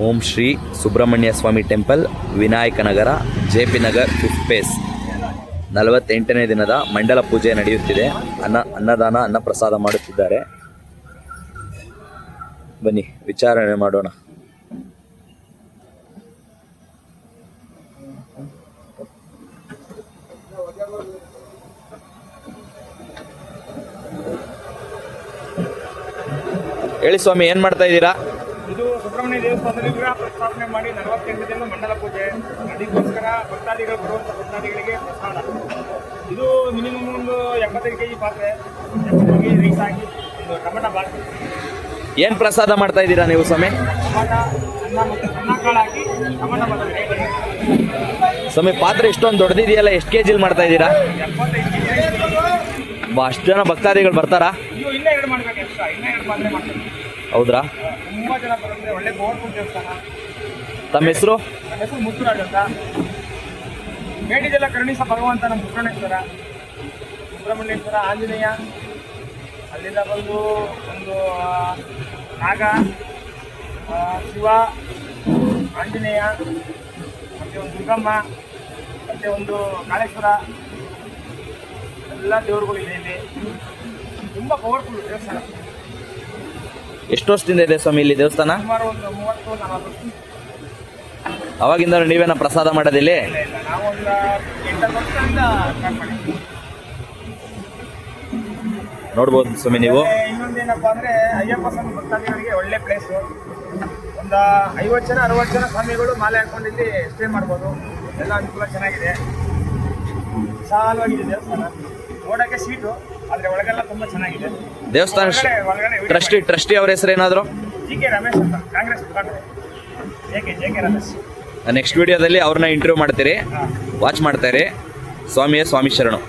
ಓಂ ಶ್ರೀ ಸುಬ್ರಹ್ಮಣ್ಯ ಸ್ವಾಮಿ temple, Vinayaka ನಗರ, JP Nagar, 5th face. 48ನೇ ದಿನದ ಮಂಡಲ ಪೂಜೆ ನಡೆಯುತ್ತಿದೆ. ಅನ್ನದಾನ, ಅನ್ನ ಪ್ರಸಾದ ಮಾಡುತ್ತಿದ್ದಾರೆ. ಬನ್ನಿ ವಿಚಾರಣೆ ಮಾಡೋಣ. ಹೇಳಿ ಸ್ವಾಮಿ, ಏನ್ ಮಾಡ್ತಾ ಇದ್ದೀರಾ? ಇದು ಸುಬ್ರಹ್ಮಣ್ಯ ದೇವಸ್ಥಾನದಲ್ಲಿ ವಿಗ್ರಹ ಪ್ರತಿಷ್ಠಾಪನೆ ಮಾಡಿ 48 ದಿನ ಮಂಡಲ ಪೂಜೆ. ಅದಕ್ಕೋಸ್ಕರ ಭಕ್ತಾದಿಗಳು ಬರುವಂಥ ಭಕ್ತಾದಿಗಳಿಗೆ ಪ್ರಸಾದ. ಇದು ಮಿನಿಮಮ್ ಒಂದು 75 kg ಪಾತ್ರೆ, 75 kg ರೈಸ್ ಹಾಕಿ, ಒಂದು ಟೊಮೆಟೊ ಬಾತ್. ಏನ್ ಪ್ರಸಾದ ಮಾಡ್ತಾ ಇದ್ದೀರಾ ನೀವು ಸ್ವಾಮಿ? ಟೊಮೆಟೊ ಅನ್ನ ಮತ್ತು ಅನ್ನ ಕಾಳು ಹಾಕಿ ಟೊಮೆಟೊ ಬಾತ್. ಸ್ವಾಮಿ, ಪಾತ್ರೆ ಇಷ್ಟೊಂದು ದೊಡ್ಡದಿದೆಯಲ್ಲ, ಎಷ್ಟು kg ಮಾಡ್ತಾ ಇದ್ದೀರಾ? 75 kg ರೈಸ್. ಅಷ್ಟು ಜನ ಭಕ್ತಾದಿಗಳು ಬರ್ತಾರಾ? ಇದು ಇನ್ನೂ 2 ಮಾಡಬೇಕು, ಎಕ್ಸ್ಟ್ರಾ ಇನ್ನೂ 2 ಪಾತ್ರೆ ಮಾಡ್ತೀವಿ. ಹೌದ್ರಾ? ತುಂಬ ಜನ ಬರುತ್ತೆ. ಒಳ್ಳೆ ಪವರ್ಫುಲ್ ದೇವಸ್ಥಾನ. ತಮ್ಮ ಹೆಸರು? ನನ್ನ ಹೆಸರು ಮುತ್ತುರಾಜ್ ಅಂತ. ಬೇಡಿದೆಲ್ಲ ಕರುಣಿಸ ಭಗವಂತ ನಮ್ಮ ಸುಬ್ರಹ್ಮಣ್ಯೇಶ್ವರ, ಸುಬ್ರಹ್ಮಣ್ಯೇಶ್ವರ, ಆಂಜನೇಯ. ಅಲ್ಲಿಂದ ಬಂದು ಒಂದು ನಾಗ, ಶಿವ, ಆಂಜನೇಯ, ಮತ್ತು ಒಂದು ದುರ್ಗಮ್ಮ, ಮತ್ತು ಒಂದು ಕಾಳೇಶ್ವರ, ಎಲ್ಲ ದೇವರುಗಳಿದೆ ಇಲ್ಲಿ. ತುಂಬ ಪವರ್ಫುಲ್ ದೇವಸ್ಥಾನ. ಎಷ್ಟು ವರ್ಷದಿಂದ ಇದೆ ಸ್ವಾಮಿ ಇಲ್ಲಿ ದೇವಸ್ಥಾನ? ಸುಮಾರು ಒಂದು 30-40 ವರ್ಷ. ಅವಾಗಿಂದ ನೀವೇನ ಪ್ರಸಾದ ಮಾಡೋದಿಲ್ಲಿ? ಇಲ್ಲ, ನಾವು ಒಂದು 8 ವರ್ಷದಿಂದ ಸ್ಟಾರ್ಟ್ ಮಾಡಿದ್ವಿ. ನೋಡ್ಬೋದು ಸ್ವಾಮಿ ನೀವು. ಇನ್ನೊಂದೇನಪ್ಪ ಅಂದರೆ ಅಯ್ಯಪ್ಪ ಸ್ವಾಮಿ ಭಕ್ತಾದಿಗಳಿಗೆ ಒಳ್ಳೆ ಪ್ಲೇಸು. ಒಂದು 50 ಜನ 60 ಜನ ಸ್ವಾಮಿಗಳು ಮಾಲೆ ಹಾಕೊಂಡು ಇಲ್ಲಿ ಸ್ಟೇ ಮಾಡ್ಬೋದು. ಎಲ್ಲ ಅನುಕೂಲ ಚೆನ್ನಾಗಿದೆ, ವಿಶಾಲವಾಗಿದೆ ದೇವಸ್ಥಾನ. ನೋಡೋಕ್ಕೆ ಸೀಟು, ಆದರೆ ಒಳಗೆಲ್ಲ ತುಂಬ ಚೆನ್ನಾಗಿದೆ ದೇವಸ್ಥಾನ ಒಳಗಡೆ. ಟ್ರಸ್ಟಿ ಅವ್ರ ಹೆಸರು ಏನಾದ್ರು? JK ರಮೇಶ್ ಅಂತ, ಕಾಂಗ್ರೆಸ್ ಮುಖಂಡರು. JK ರಮೇಶ್. ನೆಕ್ಸ್ಟ್ ವಿಡಿಯೋದಲ್ಲಿ ಅವ್ರನ್ನ ಇಂಟರ್ವ್ಯೂ ಮಾಡ್ತೀರಿ, ವಾಚ್ ಮಾಡ್ತಾರೆ. ಸ್ವಾಮಿಯೇ ಸ್ವಾಮಿ ಶರಣು.